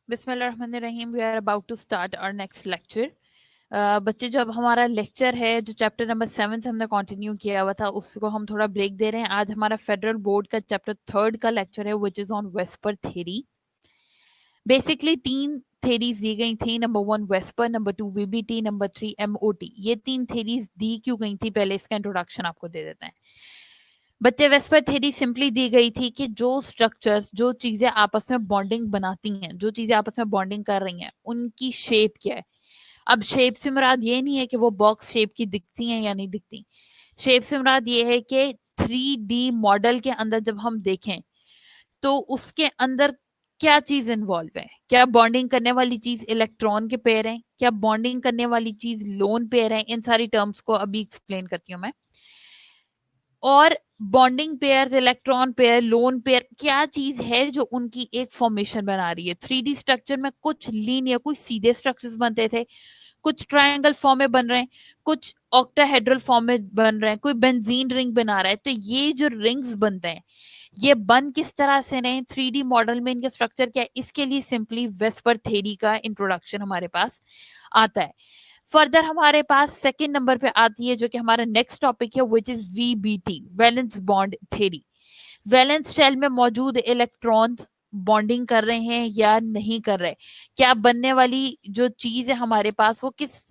बिस्मिल्लाहिर्रहमानिर्रहीम। We are about to start our next lecture. बच्चे, जब हमारा लेक्चर है जो चैप्टर नंबर 7 से हमने कंटिन्यू किया हुआ था उसको हम थोड़ा ब्रेक दे रहे हैं। आज हमारा फेडरल बोर्ड का चैप्टर 3 का लेक्चर है which is on VSEPR theory. Basically 3 theories दी गई थी। Number 1 VSEPR, number 2 VBT, number 3 MOT. ये 3 थेरीज दी क्यों गई थी, पहले इसका इंट्रोडक्शन आपको दे देते हैं। बच्चे, वेस्पर थ्योरी सिंपली दी गई थी कि जो स्ट्रक्चर्स, जो चीजें आपस में बॉन्डिंग बनाती हैं, जो चीजें आपस में बॉन्डिंग कर रही हैं, उनकी शेप क्या है। अब शेप से मुराद ये नहीं है कि वो बॉक्स शेप की दिखती हैं या नहीं दिखती। शेप से मुराद ये है कि 3D मॉडल के अंदर जब हम देखें तो उसके अंदर क्या चीज इन्वॉल्व है। क्या बॉन्डिंग करने वाली चीज इलेक्ट्रॉन के पेयर है, क्या बॉन्डिंग करने वाली चीज लोन पेयर है। इन सारी टर्म्स को अभी एक्सप्लेन करती हूँ मैं। और bonding pair, electron pair, lone pair क्या चीज है जो उनकी एक फॉर्मेशन बना रही है। 3D स्ट्रक्चर में कुछ लीनियर, कुछ सीधे स्ट्रक्चर्स बनते थे, कुछ ट्रायंगल फॉर्म में बन रहे हैं, कुछ ऑक्टाहेड्रल फॉर्म में बन रहे हैं, कोई बेंजीन रिंग बना रहा है। तो ये जो रिंग्स बनते हैं ये बन किस तरह से रहे, 3D मॉडल में इनका स्ट्रक्चर क्या है, इसके लिए सिंपली वेस्पर थ्योरी का इंट्रोडक्शन हमारे पास आता है। फर्दर हमारे पास सेकंड नंबर पे आती है जो कि हमारा नेक्स्ट टॉपिक है which is VBT, valence bond theory. Valence shell में मौजूद इलेक्ट्रॉन्स बॉन्डिंग कर रहे हैं या नहीं कर रहे, क्या बनने वाली जो चीज है हमारे पास वो किस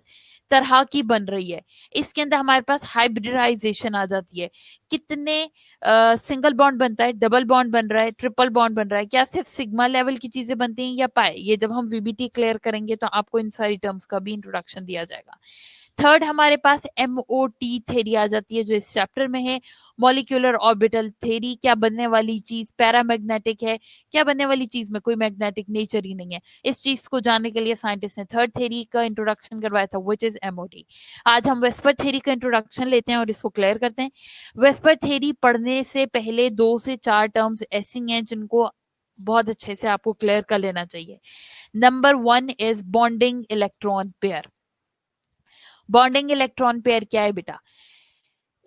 तरह की बन रही है। इसके अंदर हमारे पास हाइब्रिडाइजेशन आ जाती है। कितने सिंगल बॉन्ड बनता है, डबल बॉन्ड बन रहा है, ट्रिपल बॉन्ड बन रहा है, क्या सिर्फ सिग्मा लेवल की चीजें बनती हैं या पाए। ये जब हम वीबीटी क्लियर करेंगे तो आपको इन सारी टर्म्स का भी इंट्रोडक्शन दिया जाएगा। थर्ड हमारे पास एमओटी थ्योरी आ जाती है जो इस चैप्टर में है, मॉलिक्यूलर ऑर्बिटल थ्योरी। क्या बनने वाली चीज पैरामैग्नेटिक है, क्या बनने वाली चीज में कोई मैग्नेटिक नेचर ही नहीं है। इस चीज को जानने के लिए साइंटिस्ट ने थर्ड थ्योरी का इंट्रोडक्शन करवाया था विच इज एमओटी। आज हम वेस्पर थ्योरी का इंट्रोडक्शन लेते हैं और इसको क्लियर करते हैं। वेस्पर थ्योरी पढ़ने से पहले 2 से 4 टर्म्स ऐसी हैं जिनको बहुत अच्छे से आपको क्लियर कर लेना चाहिए। Number 1 is bonding electron pair. Bonding electron pair क्या है बेटा?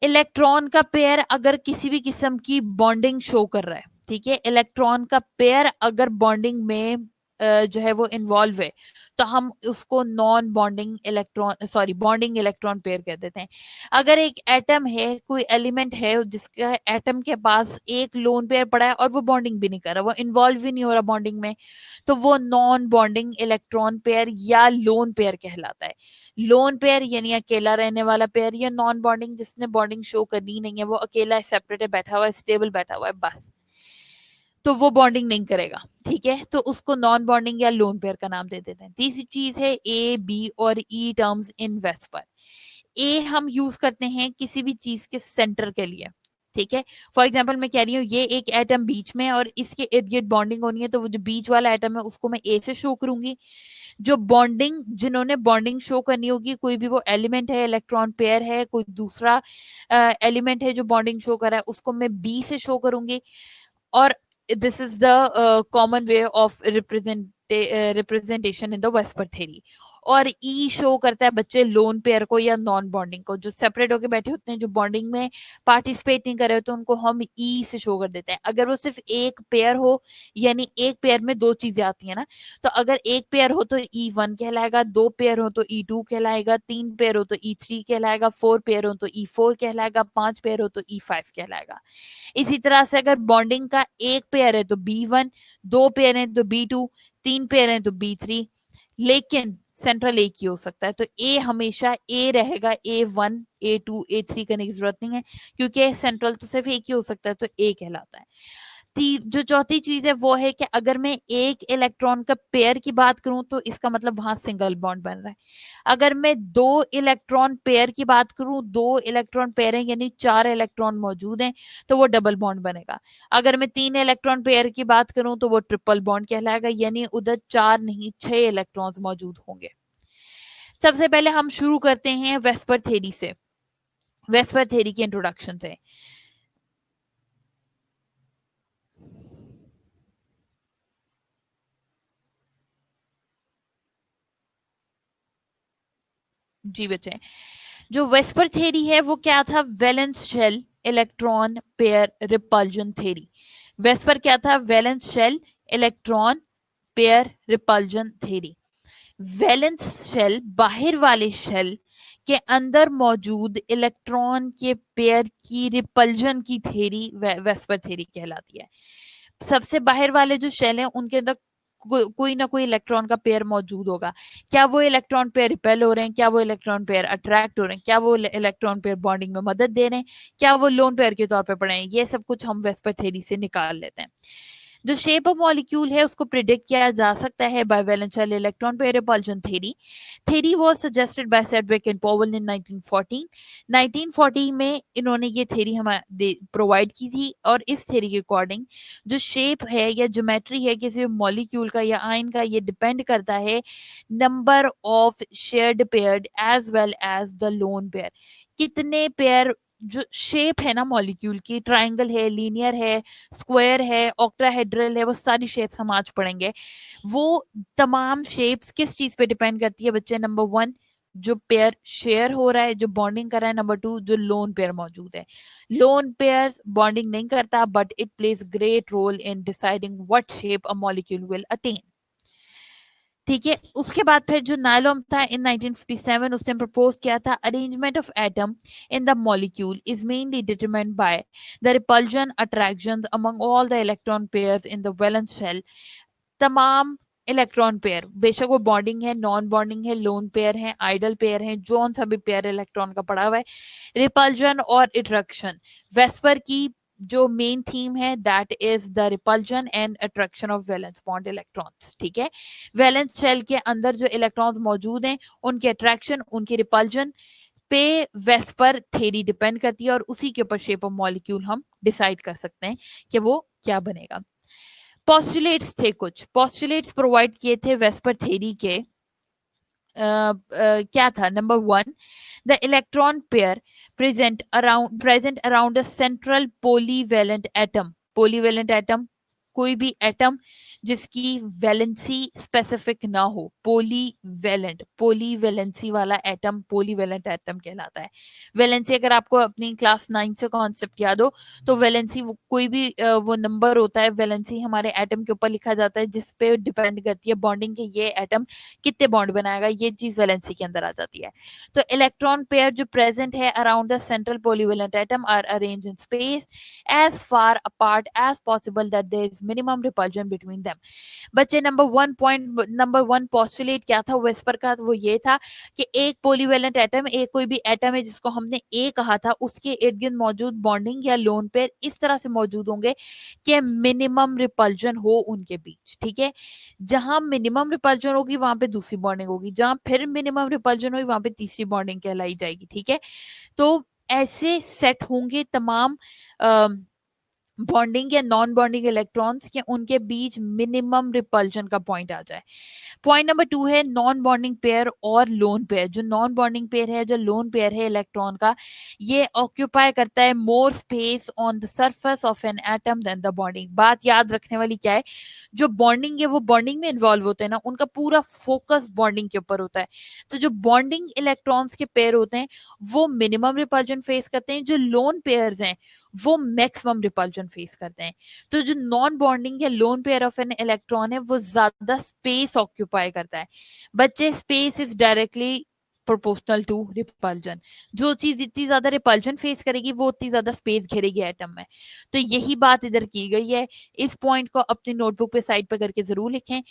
इलेक्ट्रॉन का पेयर अगर किसी भी किस्म की बॉन्डिंग शो कर रहा है, ठीक है, इलेक्ट्रॉन का पेयर अगर बॉन्डिंग में जो है वो इन्वॉल्व है तो हम उसको non bonding electron, sorry, bonding electron pair कह देते हैं। अगर एक एटम है, कोई एलिमेंट है जिसका एटम के पास एक लोन पेयर पड़ा है और वो बॉन्डिंग भी नहीं कर रहा, वो इन्वॉल्व भी नहीं हो रहा बॉन्डिंग में, तो वो नॉन बॉन्डिंग इलेक्ट्रॉन पेयर या लोन पेयर कहलाता है। लोन पेयर यानी अकेला रहने वाला पेयर, या नॉन बॉन्डिंग जिसने बॉन्डिंग शो करनी नहीं है, वो अकेला सेपरेट है, बैठा हुआ है, स्टेबल बैठा हुआ है बस, तो वो बॉन्डिंग नहीं करेगा। ठीक है, तो उसको नॉन बॉन्डिंग या लोन पेयर का नाम दे देते हैं। तीसरी चीज है ए, बी और ई टर्म्स इन वेस्पर। ए हम यूज करते हैं किसी भी चीज के सेंटर के लिए। ठीक है, फॉर एग्जाम्पल मैं कह रही हूँ ये एक एटम बीच में है और इसके इर्द गिर्द बॉन्डिंग होनी है, तो वो जो बीच वाला एटम है उसको मैं ए से शो करूंगी। जो बॉन्डिंग, जिन्होंने बॉन्डिंग शो करनी होगी, कोई भी वो एलिमेंट है, इलेक्ट्रॉन पेयर है, कोई दूसरा एलिमेंट है जो बॉन्डिंग शो कर रहा है, उसको मैं बी से शो करूंगी। और this is the common way of representation in the VSEPR theory. और ई शो करता है बच्चे लोन पेयर को या नॉन बॉन्डिंग को, जो सेपरेट होके बैठे होते हैं, जो बॉन्डिंग में पार्टिसिपेट नहीं कर रहे होते, तो उनको हम ई से शो कर देते हैं। अगर वो सिर्फ एक पेयर हो, यानी एक पेयर में 2 चीजें आती है ना, तो अगर एक पेयर हो तो E1 कहलाएगा, 2 पेयर हो तो E2 कहलाएगा, 3 पेयर हो तो E3 कहलाएगा, 4 पेयर हो तो E4 कहलाएगा, 5 पेयर हो तो E5 कहलाएगा। इसी तरह से अगर बॉन्डिंग का एक पेयर है तो B1, 2 पेयर है तो B2, 3 पेयर है तो B3, लेकिन सेंट्रल एक ही हो सकता है, तो ए हमेशा ए रहेगा। A1, A2, A3 करने की जरूरत नहीं है क्योंकि सेंट्रल तो सिर्फ एक ही हो सकता है, तो ए कहलाता है। जो चौथी चीज है वो है कि अगर मैं एक इलेक्ट्रॉन का पेयर की बात करूं तो इसका मतलब वहां सिंगल बॉन्ड बन रहा है। अगर मैं 2 इलेक्ट्रॉन पेयर की बात करूं, 2 इलेक्ट्रॉन पेयर है यानी 4 इलेक्ट्रॉन मौजूद हैं, तो वो डबल बॉन्ड बनेगा। अगर मैं 3 इलेक्ट्रॉन पेयर की बात करूं तो वो ट्रिपल बॉन्ड कहलाएगा, यानी उधर 4 नहीं 6 इलेक्ट्रॉन्स मौजूद होंगे। सबसे पहले हम शुरू करते हैं वेस्पर थ्योरी से, वेस्पर थ्योरी के इंट्रोडक्शन से। जी बच्चे, जो वेस्पर थ्योरी है वो क्या था? Valence shell electron pair repulsion theory. VSEPR क्या था? Valence shell electron pair repulsion theory. Valence shell, बाहर वाले शेल के अंदर मौजूद इलेक्ट्रॉन के पेयर की रिपल्जन की थ्योरी वेस्पर थ्योरी कहलाती है। सबसे बाहर वाले जो शेल हैं उनके अंदर कोई ना कोई इलेक्ट्रॉन का पेयर मौजूद होगा। क्या वो इलेक्ट्रॉन पेयर रिपेल हो रहे हैं, क्या वो इलेक्ट्रॉन पेयर अट्रैक्ट हो रहे हैं, क्या वो इलेक्ट्रॉन पेयर बॉन्डिंग में मदद दे रहे हैं, क्या वो लोन पेयर के तौर पे पड़े हैं, ये सब कुछ हम वेस्पर थ्योरी से निकाल लेते हैं। जो शेप ऑफ मॉलिक्यूल है उसको प्रिडिक्ट किया जा सकता है by valence shell electron pair repulsion theory. Theory was suggested by Sidgwick and Powell in 1914। 1940 में इन्होंने ये थ्योरी हमें प्रोवाइड की थी और इस थ्योरी के अकॉर्डिंग जो शेप है या ज्योमेट्री है किसी मॉलिक्यूल का या आयन का, ये डिपेंड करता है number of shared pair as well as the lone pair. कितने पेयर, जो शेप है ना मॉलिक्यूल की, ट्रायंगल है, लीनियर है, स्क्वायर है, ऑक्टाहेड्रल है, वो सारी शेप्स हम आज पढ़ेंगे। वो तमाम शेप्स किस चीज पे डिपेंड करती है बच्चे? नंबर 1 जो पेयर शेयर हो रहा है, जो बॉन्डिंग कर रहा है। नंबर 2 जो लोन पेयर मौजूद है। लोन पेयर बॉन्डिंग नहीं करता but it plays great role in deciding what shape a molecule will attain. ठीक है, उसके बाद फिर जो नायलॉम था इन 1957 उसने प्रपोज किया था arrangement of atom in the molecule is mainly determined by the repulsion attractions among all the electron pairs in the valence shell. तमाम इलेक्ट्रॉन पेयर, बेशक वो बॉन्डिंग है, नॉन बॉन्डिंग है, लोन पेयर है, आइडल पेयर है, जोन सा भी पेयर इलेक्ट्रॉन का पड़ा हुआ है, रिपल्जन और अट्रैक्शन। वेस्पर की जो मेन थीम है that is the repulsion and attraction of valence bond electrons. ठीक है, वैलेंस शेल के अंदर जो इलेक्ट्रॉन्स मौजूद हैं उनके अट्रैक्शन, उनकी रिपल्जन पे वेस्पर थ्योरी डिपेंड करती है और उसी के ऊपर शेप ऑफ मॉलिक्यूल हम डिसाइड कर सकते हैं कि वो क्या बनेगा। पोस्टुलेट्स थे, कुछ पोस्टुलेट्स प्रोवाइड किए थे वेस्पर थ्योरी के। क्या था? Number 1 the electron pair present around a central polyvalent atom। polyvalent atom कोई भी एटम जिसकी वैलेंसी स्पेसिफिक ना हो, पोलीवेलेंट, पोलीवेलेंसी वाला एटम पोलीवेलेंट एटम कहलाता है। वैलेंसी अगर आपको अपनी क्लास 9 से कॉन्सेप्ट याद हो तो वैलेंसी कोई भी वो नंबर होता है, वैलेंसी हमारे एटम के ऊपर लिखा जाता है जिस पे डिपेंड करती है बॉन्डिंग के ये एटम कितने बॉन्ड बनाएगा, ये चीज वैलेंसी के अंदर आ जाती है। तो इलेक्ट्रॉन पेयर जो प्रेजेंट है around the central polyvalent atom are arrange in space as far apart as possible that there is minimum repulsion between them। बच्चे नंबर वन पॉस्टुलेट क्या था वेस्पर का? वो ये था कि एक पोलीवेलेंट एटम, एक कोई भी एटम है जिसको हमने ए कहा था, उसके इर्द गिर्द मौजूद बॉन्डिंग या लोन पेयर इस तरह से मौजूद होंगे कि मिनिमम रिपल्जन हो उनके बीच। ठीक है, जहां मिनिमम रिपल्जन होगी वहां पे दूसरी बॉन्डिंग होगी, जहां फिर मिनिमम रिपल्जन होगी वहां पे तीसरी बॉन्डिंग कहलाई जाएगी। ठीक है, तो ऐसे सेट होंगे तमाम बॉन्डिंग या नॉन बॉन्डिंग इलेक्ट्रॉन्स के उनके बीच मिनिमम रिपल्जन का पॉइंट आ जाए। पॉइंट नंबर 2 है नॉन बॉन्डिंग पेयर और लोन पेयर। जो नॉन बॉन्डिंग पेयर है, जो लोन पेयर है इलेक्ट्रॉन का, ये ऑक्यूपाई करता है more space on the surface of an atom then the bonding. बात याद रखने वाली क्या है, जो बॉन्डिंग है वो बॉन्डिंग में इन्वॉल्व होते हैं ना, उनका पूरा फोकस बॉन्डिंग के ऊपर होता है। तो जो बॉन्डिंग इलेक्ट्रॉन्स के पेयर होते हैं वो मिनिमम रिपल्जन फेस करते हैं, जो लोन पेयर्स हैं वो मैक्सिमम रिपल्जन फेस करते हैं। तो जो नॉन बॉन्डिंग या lone pair of an electron है वो ज्यादा स्पेस ऑक्यूपाई करता है। बच्चे space is directly proportional to repulsion. जो चीज जितनी ज्यादा रिपल्जन फेस करेगी वो उतनी ज्यादा स्पेस घेरेगी एटम में। तो यही बात इधर की गई है। इस पॉइंट को अपनी नोटबुक पे साइड पे करके जरूर लिखें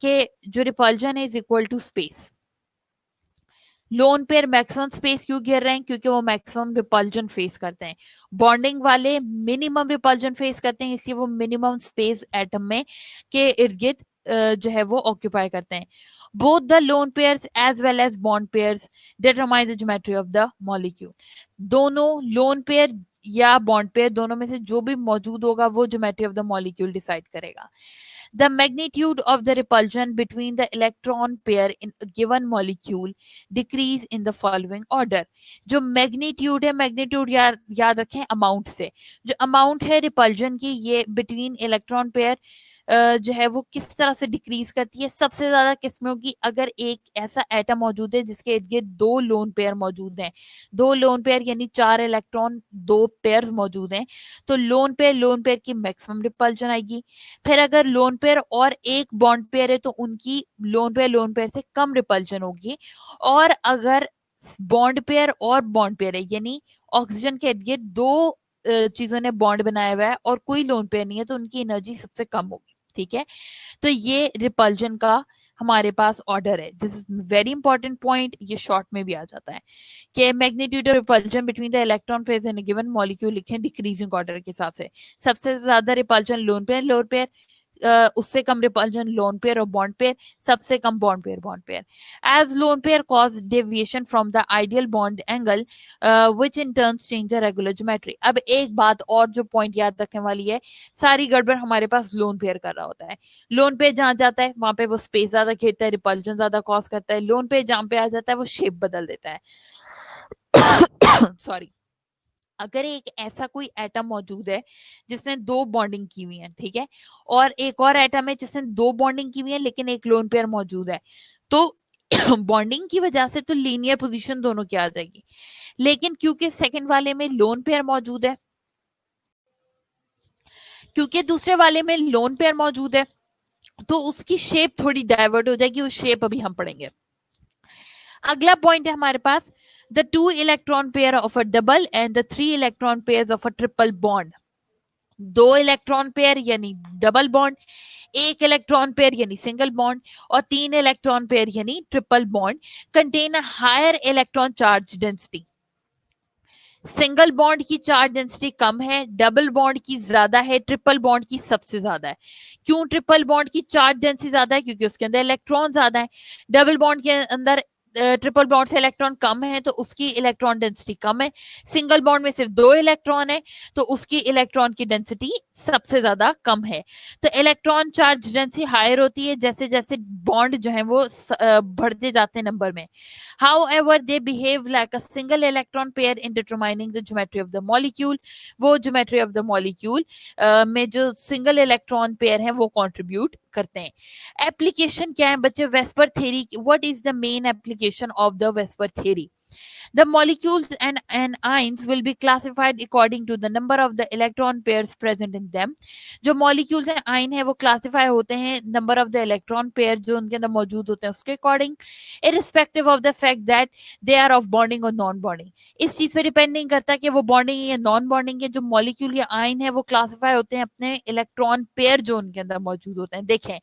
कि जो रिपल्जन है is equal to space. Lone pair maximum space क्यों घेर रहे हैं? क्योंकि वो मैक्सिमम रिपल्जन फेस करते हैं। बॉन्डिंग वाले मिनिमम रिपल्जन फेस करते हैं, इसलिए वो मिनिमम स्पेस एटम में के इर्द गिर्द जो है वो ऑक्यूपाई करते हैं। Both the lone pairs as well as bond pairs determine the geometry of the molecule. दोनों लोन पेयर या बॉन्ड पेयर दोनों में से जो भी मौजूद होगा वो geometry of the molecule decide करेगा। The magnitude of the repulsion between the electron pair in a given molecule decrease in the following order। जो मैग्नीट्यूड है, मैग्नीट्यूड याद रखें अमाउंट से। जो अमाउंट है रिपल्जन की ये बिटवीन इलेक्ट्रॉन पेयर जो है वो किस तरह से डिक्रीज करती है, सबसे ज्यादा किसमें होगी, अगर एक ऐसा एटम मौजूद है जिसके इर्द गिर्द दो लोन पेयर मौजूद हैं, दो लोन पेयर यानी 4 इलेक्ट्रॉन, दो पेयर्स मौजूद हैं, तो लोन पेयर की मैक्सिमम रिपल्जन आएगी। फिर अगर लोन पेयर और एक बॉन्ड पेयर है तो उनकी लोन पेयर से कम रिपल्जन होगी। और अगर बॉन्ड पेयर है यानी ऑक्सीजन के इर्द गिर्द दो चीजों ने बॉन्ड बनाया हुआ है और कोई लोन पेयर नहीं है, तो उनकी एनर्जी सबसे कम होगी। ठीक है, तो ये रिपल्जन का हमारे पास ऑर्डर है। This is very important point, ये शॉर्ट में भी आ जाता है कि magnitude of repulsion between the electron pairs in given molecule लिखें डिक्रीजिंग ऑर्डर के हिसाब से। सबसे ज्यादा रिपल्जन लोन पेयर, उससे कम रिपल्जन लोन पेयर और बॉन्ड पेयर, सबसे कम bond pair. As lone pair cause deviation from the ideal bond angle which in turns change the regular geometry. अब एक बात और जो पॉइंट याद रखने वाली है, सारी गड़बड़ हमारे पास लोन पेयर कर रहा होता है। लोन पेयर जहां जाता है वहां पे वो स्पेस ज्यादा घेरता है, रिपल्जन ज्यादा कॉज करता है। लोन पेयर जहां पे आ जाता है वो शेप बदल देता है। सॉरी, अगर एक ऐसा कोई एटम मौजूद है जिसने दो बॉन्डिंग की हुई है, ठीक है, और एक और एटम है जिसने दो बॉन्डिंग की हुई है लेकिन एक लोन पेयर मौजूद है, तो बॉन्डिंग की वजह से तो लीनियर पोजीशन दोनों की आ जाएगी। लेकिन क्योंकि सेकंड वाले में लोन पेयर मौजूद है, क्योंकि दूसरे वाले में लोन पेयर मौजूद है, तो उसकी शेप थोड़ी डाइवर्ट हो जाएगी, उस शेप अभी हम पढ़ेंगे। अगला पॉइंट है हमारे पास the 2 electron pair of a double and the 3 electron pair of a triple bond. 2 electron pair यानी डबल बॉन्ड, 1 इलेक्ट्रॉन पेयर यानी सिंगल बॉन्ड, और 3 इलेक्ट्रॉन पेयर यानी triple bond contain a higher electron charge density. Single bond की charge density कम है, double bond की ज्यादा है, ट्रिपल बॉन्ड की सबसे ज्यादा है। क्यों ट्रिपल बॉन्ड की चार्ज डेंसिटी ज्यादा है? क्योंकि उसके अंदर इलेक्ट्रॉन ज्यादा है। डबल बॉन्ड के अंदर ट्रिपल बॉन्ड से इलेक्ट्रॉन कम है तो उसकी इलेक्ट्रॉन डेंसिटी कम है। सिंगल बॉन्ड में सिर्फ 2 इलेक्ट्रॉन है तो उसकी इलेक्ट्रॉन की डेंसिटी सबसे ज्यादा कम है। तो इलेक्ट्रॉन चार्ज डेंसिटी हायर होती है जैसे जैसे बॉन्ड जो है वो बढ़ते जाते हैं नंबर में। However, they behave like a single electron pair in determining the geometry of the molecule. वो geometry of the molecule में जो single electron pair है वो contribute करते हैं। Application क्या है बच्चे? Vesper theory. What is the main application of the Vesper theory? The molecules and ions will be classified according to the number of the electron pairs present in them. जो molecules हैं ion है वो classify होते हैं number of the electron pair जो उनके अंदर मौजूद होते हैं उसके according, irrespective of the fact that they are of bonding or non bonding. इस चीज पे डिपेंड नहीं करता कि वो बॉन्डिंग है या नॉन बॉन्डिंग है। जो मॉलिक्यूल या आयन है वो क्लासिफाई होते हैं अपने इलेक्ट्रॉन पेयर जो उनके अंदर मौजूद होते हैं। देखें,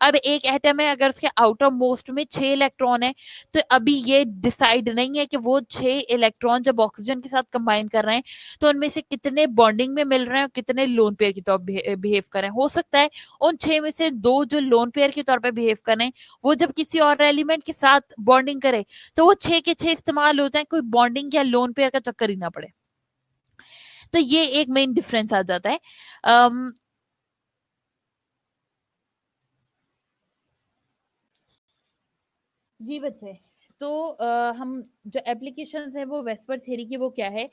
अब एक एटम है, अगर उसके आउटर मोस्ट में 6 इलेक्ट्रॉन है, तो अभी ये डिसाइड नहीं है कि वो 6 इलेक्ट्रॉन जब ऑक्सीजन के साथ कंबाइन कर रहे हैं तो उनमें से कितने बॉन्डिंग में मिल रहे हैं और कितने लोन पेयर के तौर पर बिहेव कर रहे हैं। हो सकता है उन 6 में से 2 जो लोन पेयर के तौर पर बिहेव कर रहे हैं वो जब किसी और एलिमेंट के साथ बॉन्डिंग करे तो वो 6 के 6 इस्तेमाल हो जाए, कोई बॉन्डिंग या लोन पेयर का चक्कर ही ना पड़े। तो ये एक मेन डिफरेंस आ जाता है। जी बच्चे, तो हम जो एप्लीकेशंस है वो वेस्पर थ्योरी की वो क्या है,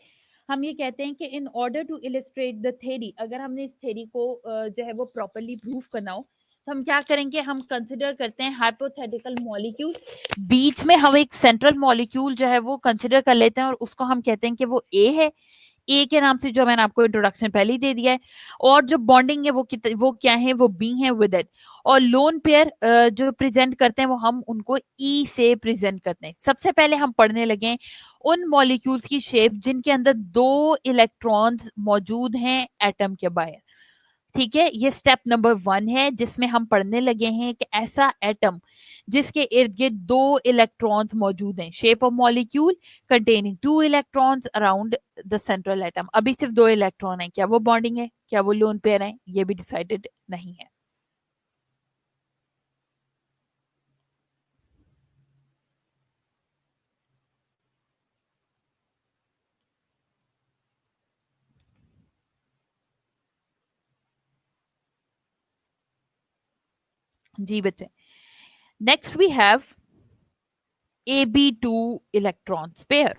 हम ये कहते हैं कि in order to illustrate the theory, अगर हमने इस थ्योरी को जो है वो प्रॉपरली प्रूव करना हो तो हम क्या करेंगे, हम कंसिडर करते हैं हाइपोथेटिकल मॉलिक्यूल। बीच में हम एक सेंट्रल मॉलिक्यूल जो है वो कंसिडर कर लेते हैं और उसको हम कहते हैं कि वो ए है। ए के नाम से जो मैंने आपको इंट्रोडक्शन पहले ही दे दिया है। और जो बॉन्डिंग है वो क्या है, वो बी है विद इट। और लोन पेयर जो प्रेजेंट करते हैं वो हम उनको ई से प्रेजेंट करते हैं। सबसे पहले हम पढ़ने लगे उन मॉलिक्यूल्स की शेप जिनके अंदर 2 इलेक्ट्रॉन्स मौजूद हैं एटम के बाहर। ठीक है, ये स्टेप नंबर 1 है जिसमें हम पढ़ने लगे हैं कि ऐसा एटम जिसके इर्द गिर्द 2 इलेक्ट्रॉन्स मौजूद हैं, shape of molecule containing 2 electrons around the central atom. अभी सिर्फ 2 इलेक्ट्रॉन है, क्या वो बॉन्डिंग है, क्या वो लोन पेयर है, ये भी डिसाइडेड नहीं है। जी बच्चे, next we have AB2 electrons pair.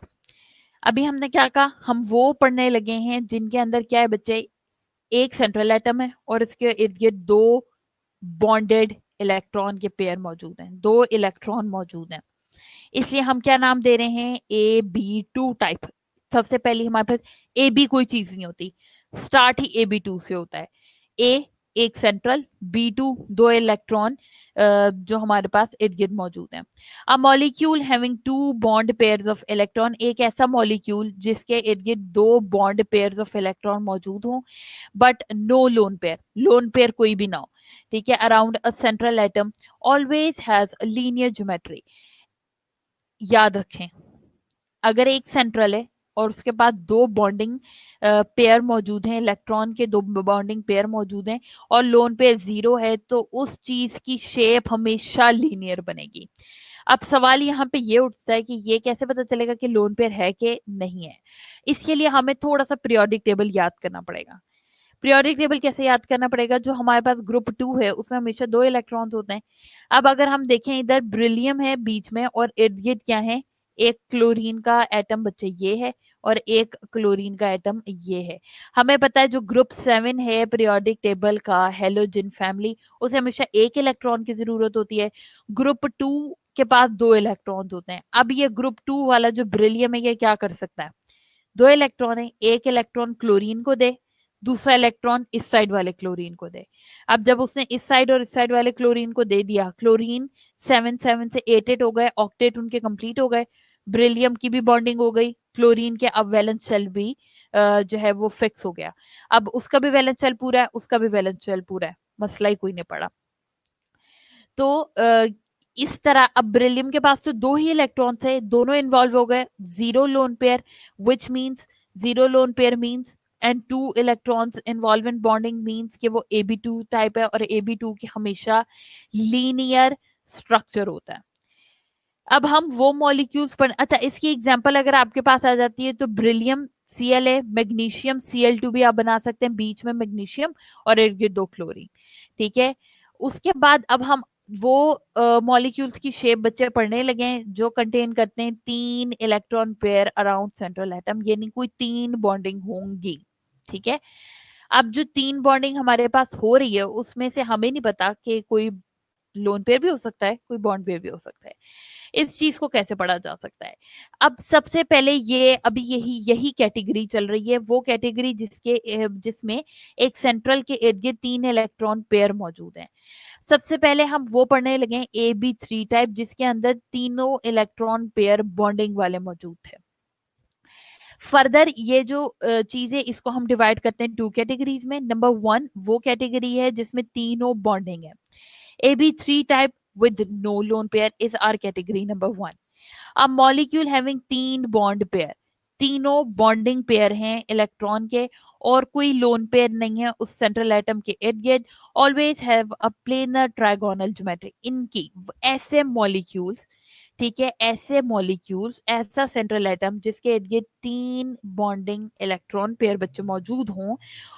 अभी हमने क्या कहा, हम वो पढ़ने लगे हैं जिनके अंदर क्या है बच्चे, एक सेंट्रल एटम है और इसके इर्द गिर्द 2 बॉन्डेड इलेक्ट्रॉन के पेयर मौजूद हैं, 2 इलेक्ट्रॉन मौजूद हैं, इसलिए हम क्या नाम दे रहे हैं, AB2 टाइप। सबसे पहले हमारे पास ए बी कोई चीज नहीं होती, स्टार्ट ही AB2 से होता है। ए एक सेंट्रल, B2 दो इलेक्ट्रॉन जो हमारे पास इर्द गिर्द मौजूद हैं। A molecule having two bond pairs of electron, एक ऐसा मॉलिक्यूल जिसके इर्द गिर्द दो बॉन्ड पेयर्स ऑफ इलेक्ट्रॉन मौजूद हों, बट नो लोन पेयर कोई भी ना हो, ठीक है, around a central atom, always has linear geometry. याद रखें, अगर एक सेंट्रल है और उसके पास दो बॉन्डिंग पेयर मौजूद हैं, इलेक्ट्रॉन के दो बॉन्डिंग पेयर मौजूद हैं, और लोन पेयर 0 है, तो उस चीज की शेप हमेशा लीनियर बनेगी। अब सवाल यहाँ पे ये उठता है कि ये कैसे पता चलेगा कि लोन पेयर है कि नहीं है। इसके लिए हमें थोड़ा सा पीरियोडिक टेबल याद करना पड़ेगा। पीरियोडिक टेबल कैसे याद करना पड़ेगा, जो हमारे पास ग्रुप 2 है उसमें हमेशा दो इलेक्ट्रॉन्स होते हैं। अब अगर हम देखें, इधर ब्रिलियम है बीच में और इर्द गिर्द क्या है, एक क्लोरीन का एटम बच्चे ये है और एक क्लोरीन का एटम ये है। हमें पता है जो ग्रुप 7 है पीरियोडिक टेबल का, हेलोजन फैमिली, उसे हमेशा एक इलेक्ट्रॉन की जरूरत होती है। ग्रुप 2 के पास दो इलेक्ट्रॉन्स होते हैं। अब ये ग्रुप 2 वाला जो ब्रिलियम है ये क्या कर सकता है, दो इलेक्ट्रॉन है, एक इलेक्ट्रॉन क्लोरीन को दे, दूसरा इलेक्ट्रॉन इस साइड वाले क्लोरीन को दे। अब जब उसने इस साइड और इस साइड वाले क्लोरीन को दे दिया, क्लोरीन 7 से 8 हो गए, ऑक्टेट उनके कंप्लीट हो गए, ब्रिलियम की भी बॉन्डिंग हो गई, क्लोरीन के अब वैलेंस शेल भी जो है वो फिक्स हो गया। अब उसका भी वैलेंस शेल पूरा है, उसका भी वैलेंस शेल पूरा है, मसला ही कोई नहीं पड़ा। तो इस तरह अब बेरिलियम के पास तो दो ही इलेक्ट्रॉन्स है, दोनों इन्वॉल्व हो गए, zero lone pair, which means zero lone pair means and two electrons involve in bonding means कि वो AB2 टाइप है, और AB2 की हमेशा लीनियर स्ट्रक्चर होता है। अब हम वो मॉलिक्यूल्स पर, अच्छा इसकी एग्जांपल अगर आपके पास आ जाती है तो ब्रिलियम Cl है, मैग्नीशियम Cl2 भी आप बना सकते हैं, बीच में मैग्नीशियम और इर्द गिर्द दो क्लोरीन, ठीक है। उसके बाद अब हम वो मॉलिक्यूल्स की शेप बच्चे पढ़ने लगे हैं जो कंटेन करते हैं 3 electron pair around central atom, यानी कोई 3 बॉन्डिंग होंगी, ठीक है। अब जो 3 बॉन्डिंग हमारे पास हो रही है उसमें से हमें नहीं पता कि कोई लोन पेयर भी हो सकता है, कोई बॉन्ड पेयर भी हो सकता है। इस चीज को कैसे पढ़ा जा सकता है, अब सबसे पहले ये अभी यही यही कैटेगरी चल रही है, वो कैटेगरी जिसमें एक सेंट्रल के इर्द गिर्द 3 इलेक्ट्रॉन पेयर मौजूद हैं। सबसे पहले हम वो पढ़ने लगे हैं AB3 टाइप, जिसके अंदर तीनों इलेक्ट्रॉन पेयर बॉन्डिंग वाले मौजूद थे। फर्दर ये जो चीज है इसको हम डिवाइड करते हैं 2 कैटेगरीज में। नंबर 1 वो कैटेगरी है जिसमें तीनों बॉन्डिंग है, AB3 type with no lone pair is our category number 1. A molecule having 3 bond pair, तीनों बॉन्डिंग पेयर हैं इलेक्ट्रॉन के और कोई लोन पेयर नहीं है उस सेंट्रल एटम के इर्द गिर्द, always have a planar trigonal geometry. इनकी ऐसे मॉलिक्यूल्स, ठीक है, ऐसे मॉलिक्यूल्स, ऐसा सेंट्रल एटम जिसके इर्द गिर्द 3 बॉन्डिंग इलेक्ट्रॉन पेयर बच्चे मौजूद हों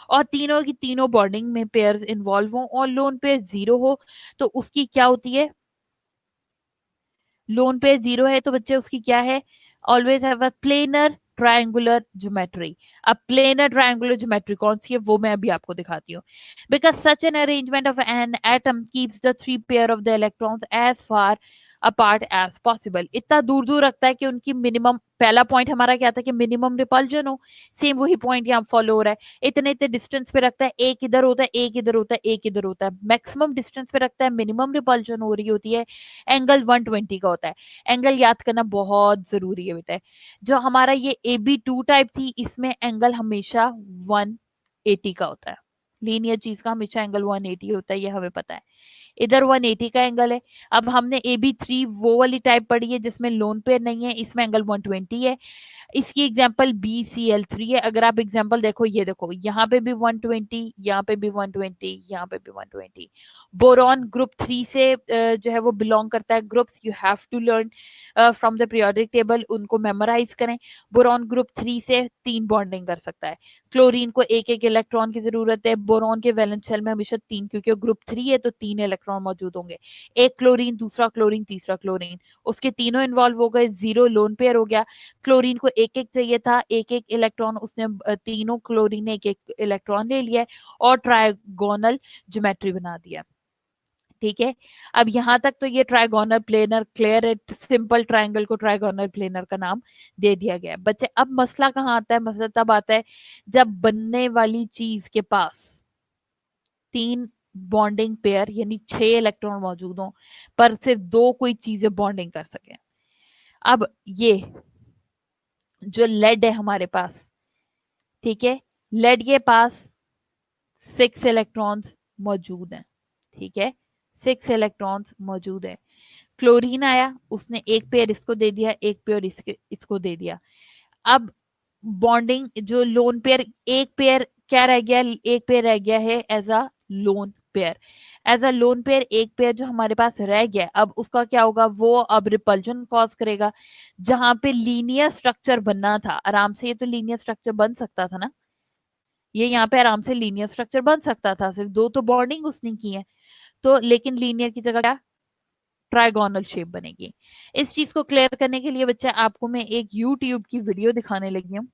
और तीनों की तीनों बॉन्डिंग में पेयर इन्वॉल्व हों और लोन पेयर 0 हो, तो उसकी क्या होती है, लोन पेयर 0 है तो बच्चे उसकी क्या है, always have a planar triangular geometry. अब प्लेनर ट्रायंगुलर ज्योमेट्री कौन सी है वो मैं अभी आपको दिखाती हूँ। Because such an arrangement of an atom keeps the 3 pair of the electrons as far apart as possible, इतना दूर दूर रखता है कि उनकी मिनिमम, पहला पॉइंट हमारा क्या था कि मिनिमम रिपल्जन हो, सेम वही पॉइंट यहाँ फॉलो हो रहा है, इतने इतने डिस्टेंस पे रखता है, एक इधर होता है, एक इधर होता है, एक इधर होता है, मैक्सिमम डिस्टेंस पे रखता है, मिनिमम रिपल्जन हो रही होती है, एंगल 120 का होता है। एंगल याद करना बहुत जरूरी है बेटा। जो हमारा ये AB2 टाइप थी इसमें एंगल हमेशा 180 का होता है, लीनियर चीज का हमेशा एंगल 180 होता है, ये हमें पता है। इधर 180 का एंगल है। अब हमने AB3 वो वाली टाइप पढ़ी है जिसमें लोन पेयर नहीं है, इसमें एंगल 120 है। इसकी एग्जांपल BCl3 है। अगर आप एग्जांपल देखो, ये देखो यहाँ पे भी 120, यहाँ पे भी 120, यहाँ पे भी 120। बोरॉन ग्रुप 3 से जो है वो बिलोंग करता है। Groups you have to learn from the periodic table, उनको मेमोराइज करें। बोरॉन ग्रुप 3 से 3 बॉन्डिंग कर सकता है। क्लोरीन को एक एक इलेक्ट्रॉन की जरूरत है। बोरॉन के वैलेंस शेल में हमेशा 3, क्योंकि ग्रुप 3 है तो 3 इलेक्ट्रॉन मौजूद होंगे, एक क्लोरीन, दूसरा क्लोरीन, तीसरा क्लोरीन, उसके तीनों इन्वॉल्व हो गए, 0 लोन पेयर हो गया। क्लोरीन को एक एक चाहिए था, एक एक इलेक्ट्रॉन, उसने तीनों क्लोरीन ने एक एक इलेक्ट्रॉन ले लिया और ट्रायगोनल ज्योमेट्री बना दिया। ठीक है। अब यहाँ तक तो ये ट्राइगोनल प्लेनर क्लियर है, सिंपल ट्राइंगल को ट्राइगोनल प्लेनर का नाम दे दिया गया है बच्चे। अब मसला कहाँ आता है? मसला तब आता है जब बनने वाली चीज के पास तीन बॉन्डिंग पेयर यानी 6 इलेक्ट्रॉन मौजूद हों पर सिर्फ दो कोई चीजें बॉन्डिंग कर सके। अब ये जो लेड है हमारे पास, ठीक है, लेड के पास 6 इलेक्ट्रॉन्स मौजूद हैं, ठीक है, 6 इलेक्ट्रॉन्स मौजूद है। क्लोरीन आया, उसने एक पेयर इसको दे दिया, एक पेयर इसको दे दिया। अब बॉन्डिंग जो लोन पेयर, एक पेयर क्या रह गया? एक पेयर रह गया है as a lone pair. As a lone pair एक पेयर जो हमारे पास रह गया, अब उसका क्या होगा? वो अब रिपल्जन कॉज करेगा। जहां पे लीनियर स्ट्रक्चर बनना था, आराम से ये तो लीनियर स्ट्रक्चर बन सकता था ना, ये यहाँ पे आराम से लीनियर स्ट्रक्चर बन सकता था, सिर्फ दो तो बॉन्डिंग उसने की है। तो लेकिन लीनियर की जगह क्या? ट्राइगोनल शेप बनेगी। इस चीज को क्लियर करने के लिए बच्चे आपको मैं एक यूट्यूब की वीडियो दिखाने लगी हूँ।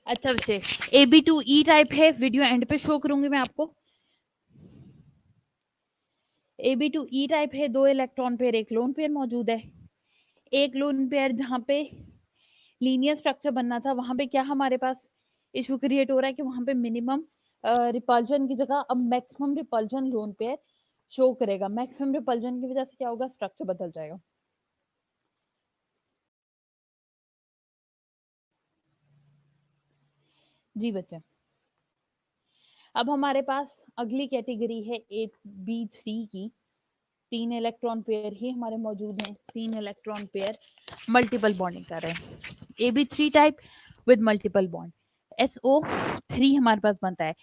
अच्छा बच्चे, AB2E टाइप है, वीडियो एंड पे शो करूंगी मैं आपको। AB2E टाइप है, 2 इलेक्ट्रॉन पेयर, एक लोन पेयर मौजूद है। एक लोन पेयर जहां पे लीनियर स्ट्रक्चर बनना था, वहां पे क्या हमारे पास इशू क्रिएट हो रहा है कि वहां पे मिनिमम रिपल्जन की जगह अब maximum repulsion lone pair show करेगा। मैक्सिमम रिपल्जन की वजह से क्या होगा? स्ट्रक्चर बदल जाएगा। जी बच्चे, अब हमारे पास अगली कैटेगरी है AB3 की। 3 इलेक्ट्रॉन पेयर ही हमारे मौजूद हैं, 3 इलेक्ट्रॉन पेयर मल्टीपल बॉन्डिंग कर रहे हैं, AB3 type with multiple bond. SO3 हमारे पास बनता है।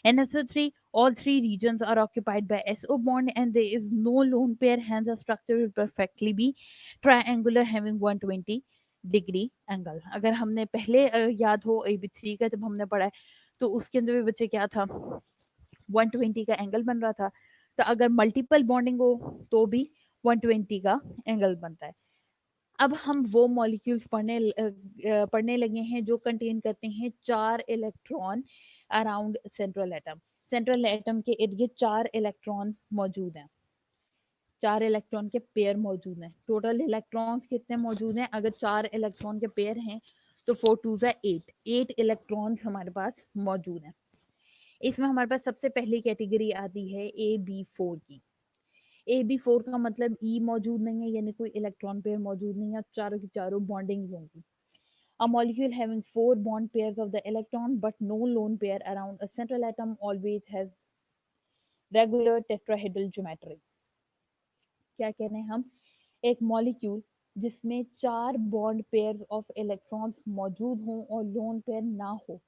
In SO3 all three regions are occupied by SO bond and there is no lone pair, hence the structure will perfectly be triangular having 120 degree angle. अगर हमने पहले याद हो AB3 का जब हमने पढ़ा है, तो उसके अंदर भी बच्चे क्या था? 120 का एंगल बन रहा था। तो अगर मल्टीपल बॉन्डिंग हो तो भी 120 का एंगल बनता है। अब हम वो मॉलिक्यूल्स पढ़ने लगे हैं जो कंटेन करते हैं 4 electron around central atom. Central atom के इर्द गिर्द 4 इलेक्ट्रॉन मौजूद हैं, 4 इलेक्ट्रॉन के पेयर मौजूद हैं। टोटल इलेक्ट्रॉन्स कितने मौजूद हैं? अगर 4 इलेक्ट्रॉन के पेयर हैं तो 4 2 8, 8 इलेक्ट्रॉन्स हमारे पास मौजूद हैं। इसमें हमारे पास सबसे पहली कैटेगरी आती है AB4 की। AB4 का मतलब ई मौजूद नहीं है, यानी कोई इलेक्ट्रॉन पेयर मौजूद नहीं है, चारों की चारों बॉन्डिंग होंगी। A molecule having 4 bond pairs of the electron but no lone pair around a central atom always has regular tetrahedral geometry. क्या कह रहे हैं हम? एक मॉलिक्यूल जिसमें 4 बॉन्ड पेयर ऑफ इलेक्ट्रॉन्स मौजूद हों और लोन पेयर ना हो,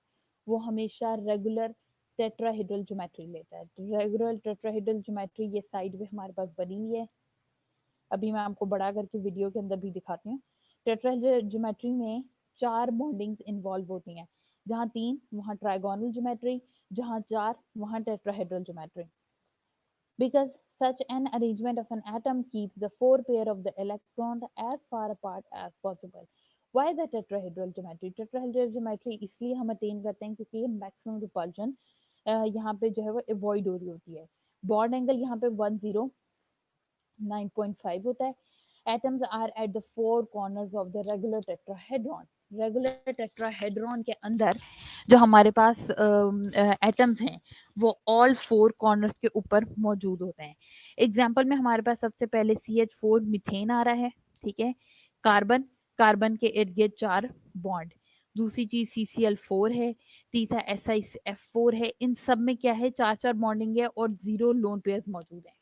वो हमेशा रेगुलर टेट्राहेड्रल ज्योमेट्री लेता है। रेगुलर टेट्राहेड्रल ज्योमेट्री ये साइड में हमारे पास बनी हुई है, अभी मैं आपको बड़ा करके वीडियो के अंदर भी दिखाती हूँ। टेट्राहेड्रल ज्योमेट्री में 4 बॉन्डिंग्स इन्वॉल्व होती हैं, जहाँ 3 वहाँ ट्राइगोनल ज्योमेट्री, जहाँ 4 वहाँ tetrahedral geometry. Because such an arrangement of an atom keeps the 4 pair of the electrons as far apart as possible. Why the tetrahedral geometry? Tetrahedral geometry इसलिए हम attain करते हैं क्योंकि ये मैक्सिमम रिपल्जन यहाँ पे जो है वो अवॉइड हो रही होती है। बॉन्ड एंगल यहाँ पे 109.5 होता है। Atoms are at the 4 corners of the regular tetrahedron. Regular tetrahedron के अंदर जो हमारे पास एटम्स हैं वो ऑल 4 कॉर्नर्स के ऊपर मौजूद होते हैं। एग्जाम्पल में हमारे पास सबसे पहले CH4 मिथेन आ रहा है, ठीक है, कार्बन, कार्बन के इर्द गिर्द 4 बॉन्ड। दूसरी चीज CCl4 है, तीसरा SiF4 है। इन सब में क्या है? 4 4 बॉन्डिंग है और 0 लोन पेयर्स मौजूद है।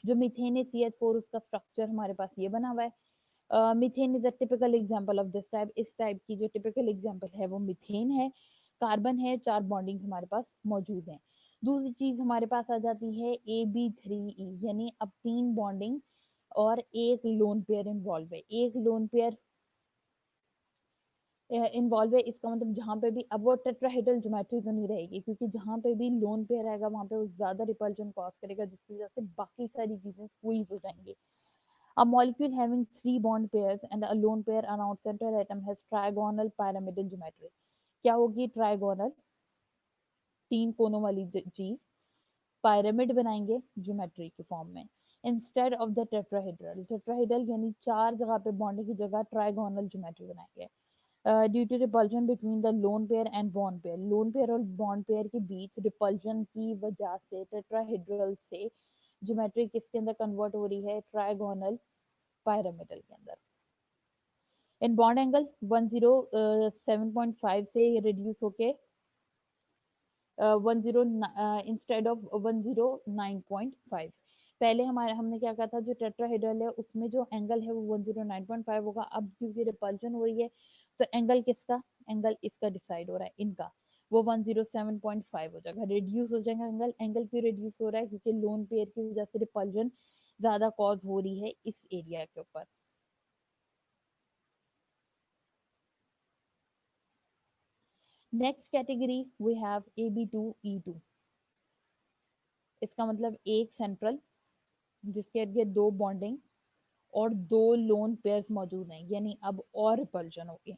जो मीथेन है CH4, उसका स्ट्रक्चर हमारे पास ये बना हुआ है। Methane is a typical example of this type. इस टाइप की जो टिपिकल एग्जांपल है वो मीथेन है। कार्बन है, 4 बॉन्डिंग्स हमारे पास मौजूद हैं। दूसरी चीज हमारे पास आ जाती है AB3E, यानी अब 3 बॉन्डिंग और एक लोन पेयर इन्वॉल्व है। एक लोन पेयर इन्वॉल्व है, इसका मतलब जहाँ पे भी अब वो टेट्राहेड्रल ज्योमेट्री तो नहीं रहेगी, क्योंकि जहाँ पे भी लोन पेयर आएगा वहाँ पे वो ज्यादा रिपल्जन कॉज करेगा, जिसकी वजह से बाकी सारी चीजें स्क्वीज हो जाएंगी. A molecule having three bond pairs and a lone pair around central atom has trigonal pyramidal geometry. क्या होगी ट्राइगोनल, तीन कोनों वाली चीज, pyramid बनाएंगे ज्योमेट्री के फॉर्म में, instead of the tetrahedral. Tetrahedral यानी चार जगह पे बॉन्ड की जगह ट्राइगोनल ज्योमेट्री बनाएंगे. Due to repulsion between the lone pair and bond pair, lone pair और बॉन्ड पेयर के बीच रिपल्जन की वजह से टेट्राहेड्रल से ज्योमेट्री किसके अंदर कन्वर्ट हो रही है, ट्राइगोनल pyramidal के अंदर. इन बॉन्ड एंगल 107.5 से रिड्यूस होके 10 इंस्टेड ऑफ 109.5. पहले हमारे हमने क्या कहा था, जो टेट्राहेड्रल है उसमें जो एंगल है वो 109.5 होगा. अब क्योंकि रिपल्जन हो रही है तो एंगल किसका, एंगल इसका डिसाइड हो रहा है, इनका, वो 107.5 हो जाएगा, रिड्यूस हो जाएगा एंगल. एंगल क्यों रिड्यूस हो रहा है, क्योंकि लोन पेयर की वजह से रिपल्जन ज्यादा कॉज हो रही है इस एरिया के ऊपर. Next category we have AB2E2. इसका मतलब एक सेंट्रल जिसके आगे दो बॉन्डिंग और दो लोन पेयर्स मौजूद हैं, यानी अब और रिपल्जन होगी.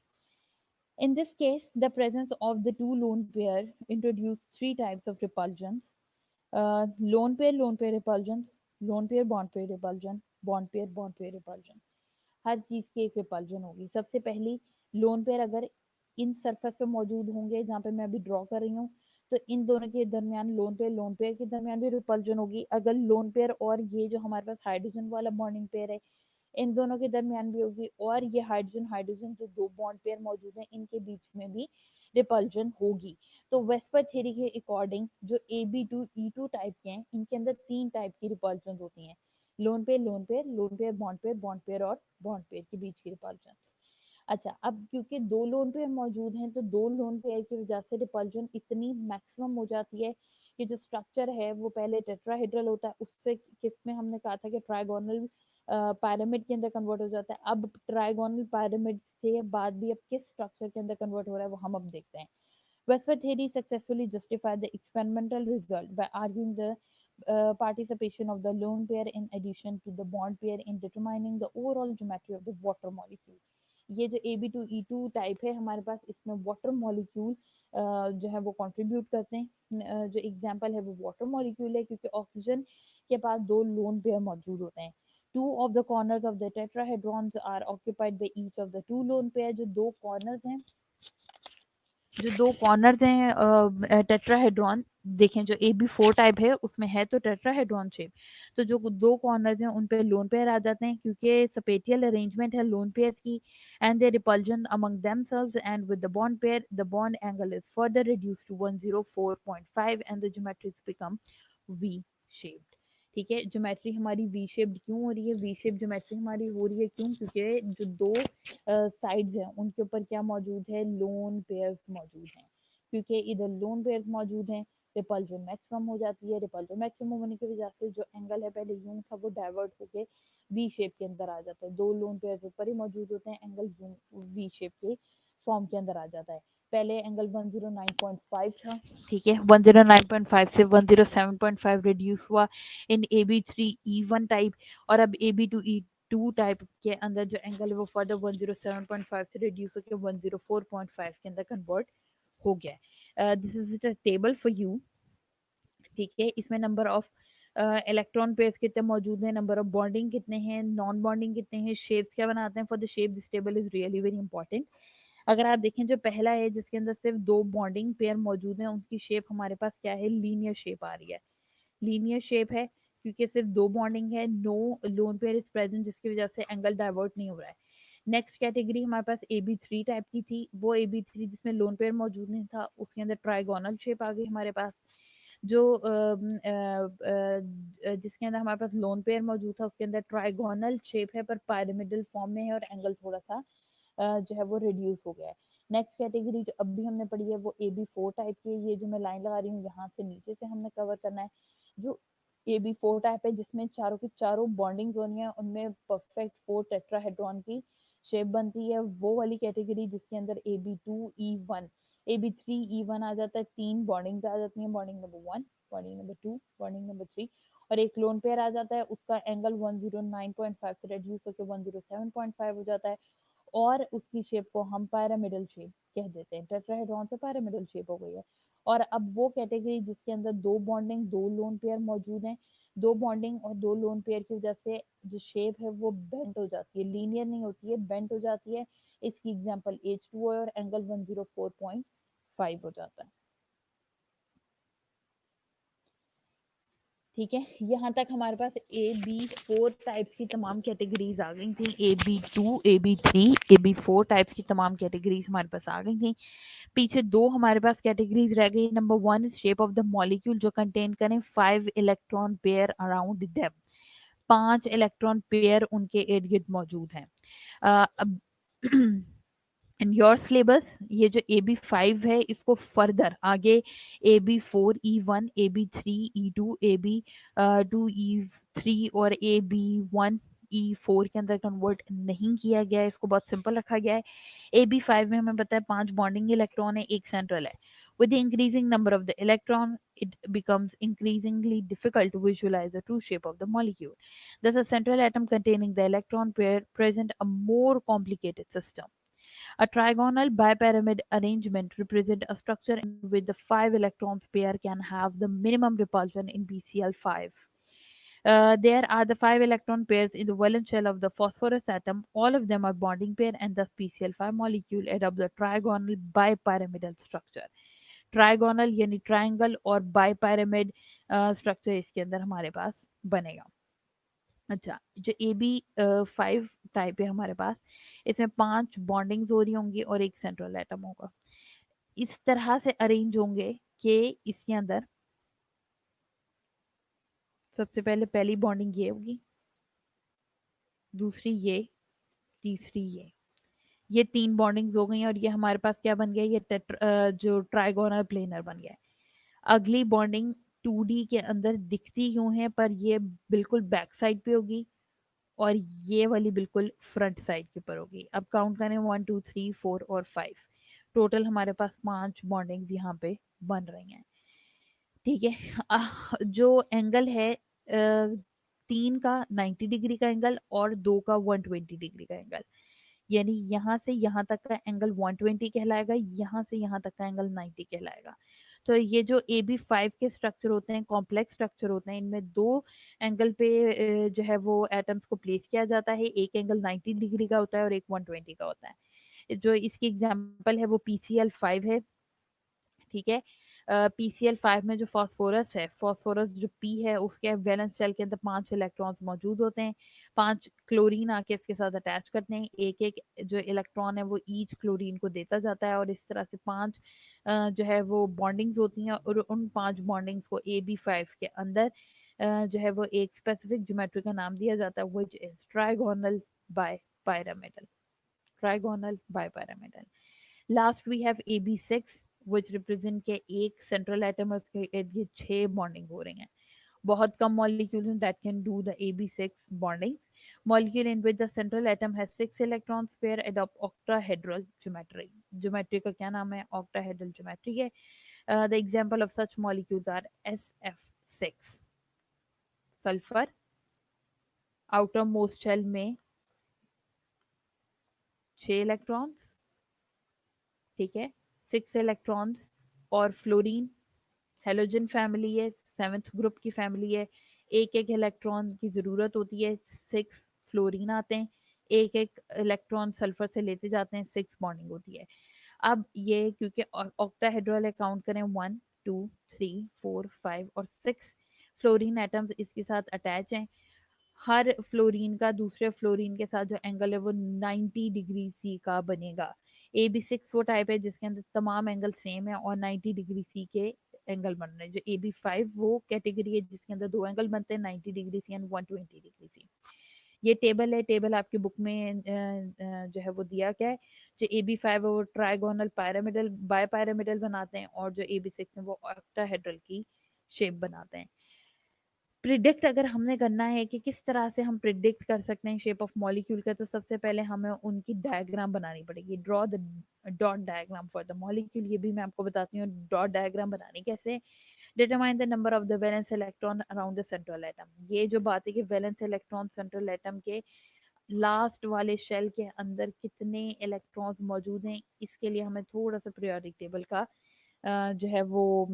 In this case, the presence of the two lone pair introduce three types of repulsions. Lone pair repulsions, lone pair bond pair repulsion, bond pair repulsion. हर चीज की एक रिपल्जन होगी. सबसे पहली, लोन पेयर अगर इन सरफेस पे मौजूद होंगे जहाँ पे मैं अभी ड्रॉ कर रही हूँ, तो इन दोनों के दरमियान लोन पेयर के दरमियान भी रिपल्जन होगी. अगर लोन पेयर और ये जो हमारे पास हाइड्रोजन वाला बॉन्डिंग पेयर है, इन दोनों के दरमियान भी होगी. और ये हाइड्रोजन हाइड्रोजन जो दो बॉन्ड पेयर मौजूद हैं इनके बीच में भी रिपल्जन होगी. तो वेस्पर थ्योरी के अकॉर्डिंग जो AB2E2 टाइप के हैं, इनके अंदर तीन टाइप की रिपल्जन होती हैं. लोन पेयर बॉन्ड पेयर और बॉन्ड पेयर के बीच की रिपल्जन. अच्छा, अब क्योंकि दो लोन पेयर मौजूद हैं तो दो लोन पेयर की वजह से रिपल्जन इतनी मैक्सिमम हो जाती है कि जो स्ट्रक्चर है वो पहले टेट्राहेड्रल होता है, उससे किसमें हमने कहा था कि ट्राइगोनल पैरामिड के अंदर कन्वर्ट हो जाता है. अब ट्राइगोनल पैरामिड से बाद भी अब किस स्ट्रक्चर के अंदर कन्वर्ट हो रहा है वो हम अब देखते हैं. Westphal theory successfully justified the experimental result by arguing the participation of the lone pair in addition to the bond pair in determining the overall geometry of the water molecule. ये जो AB2E2 टाइप है हमारे पास, इसमें water molecule जो है वो contribute करते हैं. जो एग्जांपल है वो वाटर मॉलिक्यूल है, क्योंकि ऑक्सीजन के पास दो लोन पेयर मौजूद होते हैं. Two of the corners of the tetrahedrons are occupied by each of the two lone pair. जो दो कॉर्नर्स हैं, जो दो कॉर्नर्स हैं टेट्राहेड्रॉन, देखें जो AB4 टाइप है उसमें है तो टेट्राहेड्रॉन शेप, तो जो दो कॉर्नर्स हैं उन पे लोन पेयर आ जाते हैं, क्योंकि स्पेटियल अरेंजमेंट है लोन पेयर्स की. And they repulsion among themselves and with the bond pair the bond angle is further reduced to 104.5 and the geometries become V shaped. ठीक है, ज्योमेट्री हमारी वी शेप्ड क्यों हो रही है, वी शेप ज्योमेट्री हमारी हो रही है क्यों, क्योंकि जो दो साइड्स हैं उनके ऊपर क्या मौजूद है, लोन पेयर्स मौजूद हैं. क्योंकि इधर लोन पेयर्स मौजूद हैं, रिपल्जन मैक्सिमम हो जाती है. रिपल्जन मैक्सिमम होने की वजह से जो एंगल है पहले यूं था वो डाइवर्ट होके वी शेप के अंदर आ जाता है. दो लोन पेयर्स ऊपर ही मौजूद होते हैं, एंगल वी शेप के फॉर्म के अंदर आ जाता है. पहले एंगल 109.5 था, ठीक है, 109.5 से 107.5 रिड्यूस हुआ इन AB3E1 टाइप. और अब AB2E2 टाइप के अंदर जो एंगल है वो फर्दर 107.5 से रिड्यूस होकर 104.5 के अंदर कन्वर्ट हो गया. This is a table for you. ठीक है, इसमें नंबर ऑफ इलेक्ट्रॉन पेयर्स कितने मौजूद हैं, नंबर ऑफ बॉन्डिंग कितने हैं, नॉन बॉन्डिंग कितने हैं, शेप्स क्या बनाते हैं. For the shape this table is really very important. अगर आप देखें जो पहला है जिसके अंदर सिर्फ दो बॉन्डिंग पेयर मौजूद हैं, उनकी शेप हमारे पास क्या है, लीनियर शेप आ रही है. लीनियर शेप है क्योंकि सिर्फ दो बॉन्डिंग है, no lone pair is present, जिसकी वजह से एंगल डाइवर्ट नहीं हो रहा है. नेक्स्ट कैटेगरी हमारे पास AB3 टाइप की थी, वो AB3 जिसमें लोन पेयर मौजूद नहीं था, उसके अंदर ट्राइगोनल शेप आ गई हमारे पास. जो जिसके अंदर हमारे पास लोन पेयर मौजूद था उसके अंदर ट्राइगोनल शेप है पर pyramidal फॉर्म में है और एंगल थोड़ा सा जो है वो रिड्यूस हो गया है. नेक्स्ट कैटेगरी जो अभी हमने पढ़ी है वो AB4 टाइप की है. ये जो मैं लाइन लगा रही हूँ यहाँ से नीचे से हमने कवर करना है. जो AB4 टाइप है जिसमें चारों की चारों बॉन्डिंग होनी है, उनमें परफेक्ट 4 टेट्राहेड्रॉन की शेप बनती है, वो वाली कैटेगरी जिसके अंदर AB2E1 AB3E1 आ जाता है, 3 बॉन्डिंग्स आ जाती हैं, bonding number 1, bonding number 2, bonding number 3, और एक लोन पेयर आ जाता है, उसका एंगल 109.5 से रेड्यूस होकर 107.5 हो जाता है, और उसकी शेप को हम पैरामिडल शेप कह देते हैं। टेट्राहेड्रॉन से पैरामिडल शेप हो गई है। और अब वो कैटेगरी जिसके अंदर 2 बॉन्डिंग 2 लोन पेयर मौजूद हैं, 2 बॉन्डिंग और 2 लोन पेयर की वजह से जो शेप है वो बेंट हो जाती है, लीनियर नहीं होती है, बेंट हो जाती है। इसकी एग्जांपल H2O है और एंगल 104.5 हो जाता है। ठीक है, यहाँ तक हमारे पास AB4 टाइप्स की तमाम कैटेगरीज आ गई थी। AB2 AB3 AB4 टाइप्स की तमाम कैटेगरीज हमारे पास आ गई थी। पीछे 2 हमारे पास कैटेगरीज रह गई। Number 1 shape of the molecule, जो कंटेन करें 5 electron pair around them, 5 electron pair उनके इर्द गिर्द मौजूद हैं। अब इन योर सिलेबस ये जो AB5 है इसको फर्दर आगे AB4E1 AB3E2 AB2E3 और AB1E4 के अंदर कन्वर्ट नहीं किया गया है, इसको बहुत सिंपल रखा गया है। AB5 में हमें पता है 5 बॉन्डिंग इलेक्ट्रॉन है, एक सेंट्रल है। With the increasing number of the electron, it becomes increasingly difficult to visualize the true shape of the molecule. Thus, a central atom containing the electron pair present a more complicated system. A trigonal bipyramid arrangement represents a structure in which the 5 electrons pair can have the minimum repulsion in BCl5. There are the 5 electron pairs in the valence shell of the phosphorus atom. All of them are bonding pair and thus BCl5 molecule adopt the trigonal bipyramidal structure. Trigonal यानी triangle और बाइपैरामिड structure इसके अंदर हमारे पास बनेगा। अच्छा, जो AB5 type है हमारे पास, इसमें 5 बॉन्डिंग्स हो रही होंगी और एक सेंट्रल एटम होगा। इस तरह से अरेंज होंगे कि इसके अंदर सबसे पहले पहली बॉन्डिंग ये होगी, दूसरी ये, तीसरी ये 3 बॉन्डिंग्स हो गई और ये हमारे पास क्या बन गया, ये जो ट्राइगोनल प्लेनर बन गया है। अगली बॉन्डिंग 2D के अंदर दिखती यूं है पर ये बिल्कुल बैक साइड पे होगी और ये वाली बिल्कुल फ्रंट साइड के ऊपर होगी। अब काउंट करें 1 2 3 4 और 5, टोटल हमारे पास 5 बॉन्डिंग्स यहाँ पे बन रही हैं। ठीक है, जो एंगल है 3 का 90 डिग्री का एंगल और 2 का 120 डिग्री का एंगल, यानी यहाँ से यहाँ तक का एंगल 120 कहलाएगा, यहाँ से यहाँ तक का एंगल 90 कहलाएगा। तो ये जो AB5 के स्ट्रक्चर होते हैं, कॉम्प्लेक्स स्ट्रक्चर होते हैं, इनमें 2 एंगल पे जो है वो एटम्स को प्लेस किया जाता है। एक एंगल 90 डिग्री का होता है और एक 120 का होता है। जो इसकी एग्जांपल है वो PCl5 है। ठीक है, PCl5 में जो फास्फोरस है, फास्फोरस जो P है उसके वैलेंस शेल के अंदर 5 इलेक्ट्रॉन्स मौजूद होते हैं। 5 क्लोरीन आके इसके साथ अटैच करते हैं, एक एक जो इलेक्ट्रॉन है वो ईच क्लोरीन को देता जाता है और इस तरह से 5 जो है वो बॉन्डिंग्स होती हैं और उन 5 बॉन्डिंग्स को AB5 के अंदर जो है वो एक स्पेसिफिक ज्योमेट्री का नाम दिया जाता है, which is trigonal by pyramidal, trigonal bipyramidal. Last we have AB6 which represent के एक सेंट्रल एटम है, उसके इर्द गिर्द 6 बॉन्डिंग हो रही हैं। बहुत कम molecule that can do the AB6 bonding. Molecule in which the central atom has 6 electrons pair adopt octahedral geometry. Geometry का क्या नाम है? Octahedral geometry है। The example of such molecules are SF6 sulphur, outer most shell में 6 electrons, ठीक है, 6 electrons, और fluorine halogen family है, 7th ग्रुप की फैमिली है। एक एक इलेक्ट्रॉन की ज़रूरत होती है, 6 फ्लोरीन आते हैं, एक एक इलेक्ट्रॉन सल्फर से लेते जाते हैं, 6 बॉन्डिंग होती है। अब ये क्योंकि ऑक्टाहेड्रल है, काउंट करें 1 2 3 4 5 और 6 फ्लोरीन एटम्स इसके साथ अटैच हैं। हर फ्लोरीन का दूसरे फ्लोरीन के साथ जो एंगल है वो 90 डिग्री सी का बनेगा। AB6 वो टाइप है जिसके अंदर तमाम एंगल सेम है और 90 डिग्री सी के एंगल बन रहे हैं। जो AB5 वो कैटेगरी है जिसके अंदर 2 एंगल बनते हैं, 90 degree C and 120 degree C. ये टेबल है, टेबल आपकी बुक में जो है वो दिया गया है। जो AB5 है वो ट्राइगोनल पैरामिडल बाय पैरामिडल बनाते हैं और जो AB6 है वो ऑक्टाहेड्रल की शेप बनाते हैं। प्रिडिक्ट अगर हमने करना है कि किस तरह से हम प्रिडिक्ट कर सकते हैं शेप ऑफ मॉलिक्यूल का, तो सबसे पहले हमें उनकी डायग्राम बनानी पड़ेगी। Draw the dot diagram for the molecule. ये भी मैं आपको बताती हूँ डॉट डायग्राम बनानी कैसे। Determine the number of the valence electron around the central atom. ये जो बात है कि वैलेंस इलेक्ट्रॉन सेंट्रल एटम के लास्ट वाले शेल के अंदर कितने इलेक्ट्रॉन्स मौजूद हैं, इसके लिए हमें थोड़ा सा पीरियोडिक टेबल का जो है वो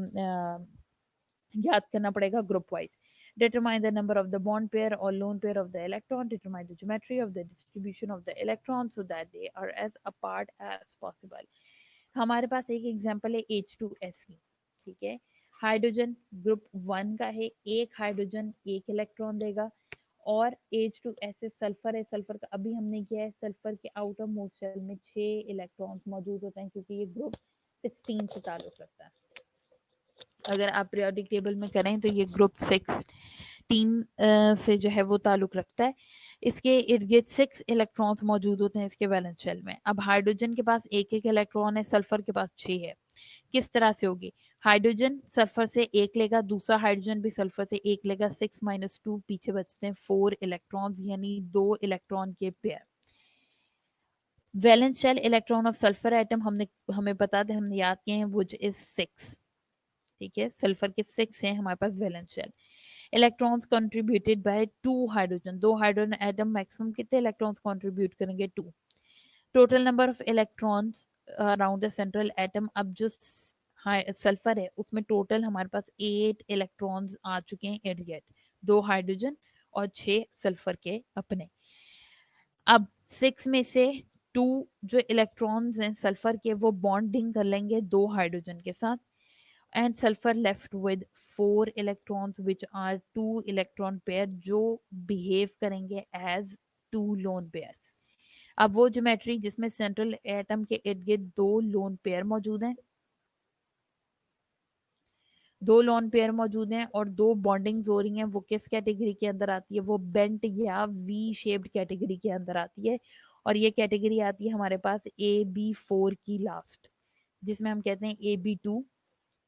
याद करना पड़ेगा group wise. Determine the number of the bond pair or lone pair of the electron. Determine the geometry of the distribution of the electrons so that they are as apart as possible. हमारे पास एक example है H2S की, ठीक है। Hydrogen group 1 का है, एक hydrogen एक इलेक्ट्रॉन देगा, और H2S सल्फर है। सल्फर का अभी हमने किया है, सल्फर के आउटर मोस्ट शेल में 6 इलेक्ट्रॉन्स मौजूद होते हैं क्योंकि ये ग्रुप 16 से ताल्लुक रखता है। अगर आप पीरियोडिक टेबल में करें तो ये ग्रुप 16 से जो है वो ताल्लुक रखता है। इसके इर्द गिर्द 6 इलेक्ट्रॉन्स मौजूद होते हैं इसके वैलेंस शेल में। अब हाइड्रोजन के पास एक एक इलेक्ट्रॉन है, सल्फर के पास 6 है। किस तरह से होगी? हाइड्रोजन सल्फर से एक लेगा, दूसरा हाइड्रोजन भी सल्फर से एक लेगा, 6 - 2 पीछे बचते हैं 4 इलेक्ट्रॉन्स, यानी 2 इलेक्ट्रॉन के पेयर। Valence shell electron of sulphur atom हमें बता दें, हमने याद किए हैं, व्हिच इज 6, ठीक है। सल्फर के 6 हैं हमारे पास valence shell. Electrons contributed by 2 hydrogen, 2 hydrogen atom maximum कितने इलेक्ट्रॉन्स कंट्रीब्यूट करेंगे? 2। Total number of electrons around the central atom. अब जो सल्फर है उसमें टोटल हमारे पास 8 इलेक्ट्रॉन्स आ चुके हैं इर्द गिर्द, 2 हाइड्रोजन और 6 सल्फर के अपने। अब 6 में से 2 जो इलेक्ट्रॉन्स हैं सल्फर के वो बॉन्डिंग कर लेंगे 2 हाइड्रोजन के साथ, and sulfur left with 4 electrons which are 2 electron pair जो behave करेंगे as 2 lone pairs। अब वो ज्योमेट्री जिसमें सेंट्रल एटम के इर्द गिर्द 2 लोन पेयर मौजूद हैं, 2 लोन पेयर मौजूद हैं और 2 बॉन्डिंग्स हो रही हैं, वो किस कैटेगरी के अंदर आती है? वो बेंट या वी शेप्ड कैटेगरी के अंदर आती है। और ये कैटेगरी आती है हमारे पास AB4 की लास्ट, जिसमें हम कहते हैं AB2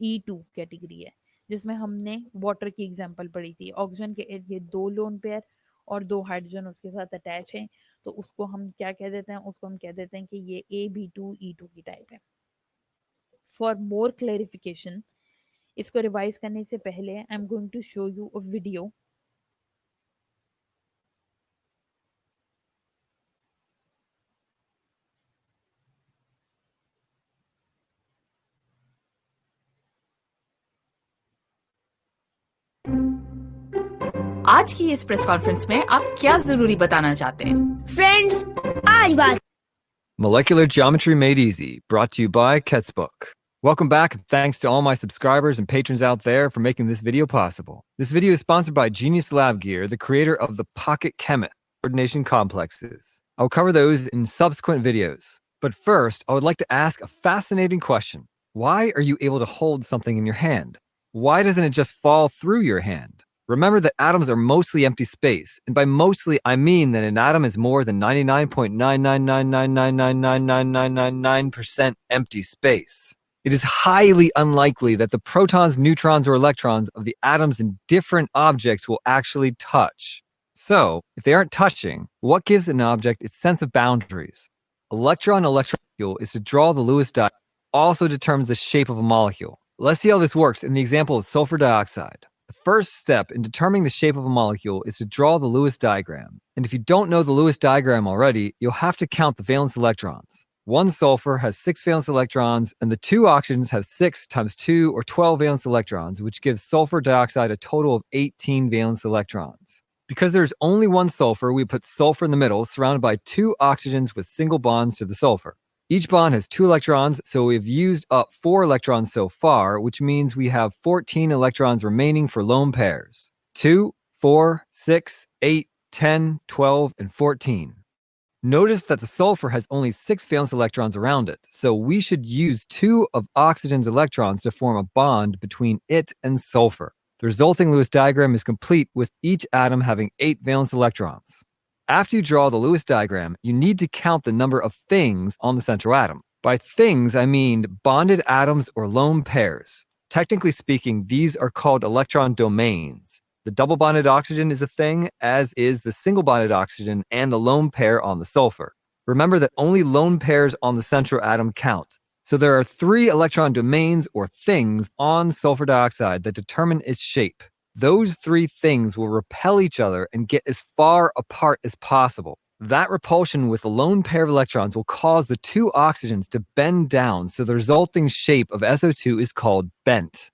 E2 कैटेगरी है, जिसमें हमने वाटर की एग्जांपल पढ़ी थी। ऑक्सीजन के इर्द गिर्द 2 लोन पेयर और 2 हाइड्रोजन उसके साथ अटैच हैं, तो उसको हम क्या कह देते हैं? उसको हम कह देते हैं कि ये AB2E2 की टाइप है। फॉर मोर क्लैरिफिकेशन, इसको रिवाइज करने से पहले I am going to show you a video. आज की इस प्रेस कॉन्फ्रेंस में आप क्या जरूरी बताना चाहते हैं? फ्रेंड्स, आज बात Molecular Geometry Made Easy, brought to you by Ketsbook. Welcome back, and thanks to all my subscribers and patrons out there for making this video possible. This video is sponsored by Genius Lab Gear, the creator of the Pocket Chemist coordination complexes. I'll cover those in subsequent videos. But first, I would like to ask a fascinating question. Why are you able to hold something in your hand? Why doesn't it just fall through your hand? Remember that atoms are mostly empty space, and by mostly, I mean that an atom is more than 99.99999999999% empty space. It is highly unlikely that the protons, neutrons, or electrons of the atoms in different objects will actually touch. So, if they aren't touching, what gives an object its sense of boundaries? Electron-electron molecule is to draw the Lewis diagram, also determines the shape of a molecule. Let's see how this works in the example of sulfur dioxide. The first step in determining the shape of a molecule is to draw the Lewis diagram. And if you don't know the Lewis diagram already, you'll have to count the valence electrons. One sulfur has 6 valence electrons, and the 2 oxygens have 6 times 2 or 12 valence electrons, which gives sulfur dioxide a total of 18 valence electrons. Because there's only one sulfur, we put sulfur in the middle, surrounded by 2 oxygens with single bonds to the sulfur. Each bond has 2 electrons, so we've used up 4 electrons so far, which means we have 14 electrons remaining for lone pairs. 2, 4, 6, 8, 10, 12, and 14. Notice that the sulfur has only 6 valence electrons around it, so we should use 2 of oxygen's electrons to form a bond between it and sulfur. The resulting Lewis diagram is complete with each atom having 8 valence electrons. After you draw the Lewis diagram, you need to count the number of things on the central atom. By things, I mean bonded atoms or lone pairs. Technically speaking, these are called electron domains. The double bonded oxygen is a thing, as is the single bonded oxygen and the lone pair on the sulfur. Remember that only lone pairs on the central atom count. So there are 3 electron domains or things on sulfur dioxide that determine its shape. Those 3 things will repel each other and get as far apart as possible. That repulsion with a lone pair of electrons will cause the 2 oxygens to bend down, so the resulting shape of SO2 is called bent.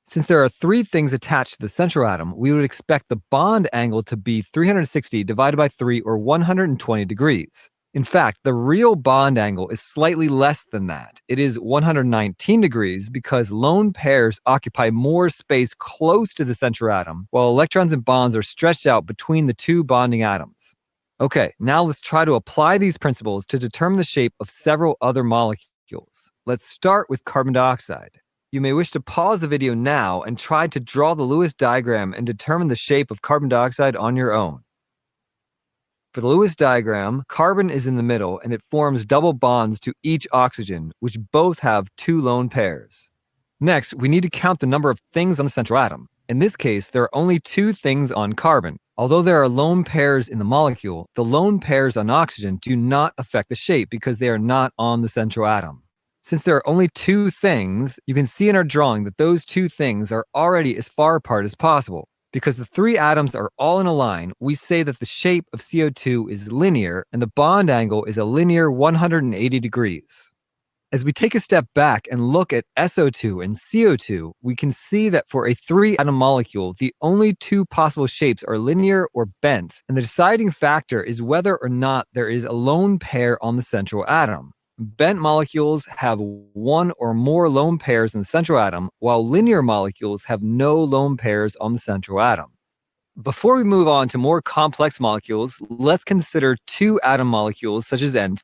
Since there are 3 things attached to the central atom, we would expect the bond angle to be 360 divided by 3, or 120 degrees. In fact, the real bond angle is slightly less than that. It is 119 degrees because lone pairs occupy more space close to the central atom, while electrons and bonds are stretched out between the 2 bonding atoms. Okay, now let's try to apply these principles to determine the shape of several other molecules. Let's start with carbon dioxide. You may wish to pause the video now and try to draw the Lewis diagram and determine the shape of carbon dioxide on your own. For the Lewis diagram, carbon is in the middle and it forms double bonds to each oxygen, which both have 2 lone pairs. Next, we need to count the number of things on the central atom. In this case, there are only 2 things on carbon. Although there are lone pairs in the molecule, the lone pairs on oxygen do not affect the shape because they are not on the central atom. Since there are only 2 things, you can see in our drawing that those 2 things are already as far apart as possible. Because the 3 atoms are all in a line, we say that the shape of CO2 is linear and the bond angle is a linear 180 degrees. As we take a step back and look at SO2 and CO2, we can see that for a 3-atom molecule, the only 2 possible shapes are linear or bent, and the deciding factor is whether or not there is a lone pair on the central atom. Bent molecules have 1 or more lone pairs in the central atom, while linear molecules have no lone pairs on the central atom. Before we move on to more complex molecules, let's consider 2-atom molecules such as N.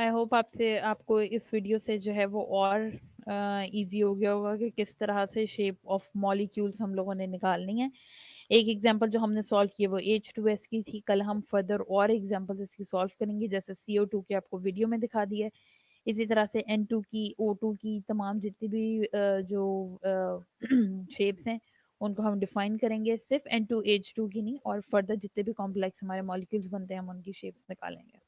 I hope आपको इस video से जो है वो और easy हो गया होगा कि किस तरह से शेप ऑफ मॉलिक्यूल्स हम लोगों ने निकालनी है। एक एग्जांपल जो हमने सॉल्व की है वो H2S की थी। कल हम फर्दर और एग्जांपल्स इसकी सॉल्व करेंगे, जैसे CO2 की आपको वीडियो में दिखा दिया है। इसी तरह से N2 की, O2 की, तमाम जितनी भी जो शेप्स हैं उनको हम डिफाइन करेंगे। सिर्फ N2 H2 की नहीं, और फर्दर जितने भी कॉम्प्लेक्स हमारे मॉलिक्यूल्स बनते हैं हम उनकी शेप्स निकालेंगे।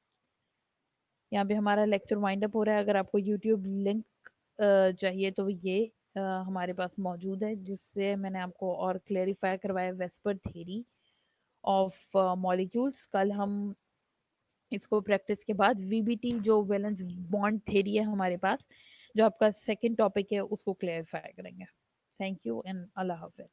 यहाँ पे हमारा लेक्चर वाइंड अप हो रहा है। अगर आपको यूट्यूब लिंक चाहिए तो ये हमारे पास मौजूद है, जिससे मैंने आपको और क्लेरिफाई करवाया वेस्पर थ्योरी ऑफ मॉलिक्यूल्स। कल हम इसको प्रैक्टिस के बाद VBT जो वैलेंस बॉन्ड थ्योरी है हमारे पास, जो आपका सेकंड टॉपिक है, उसको क्लेरिफाई करेंगे। Thank you and Allah Hafiz.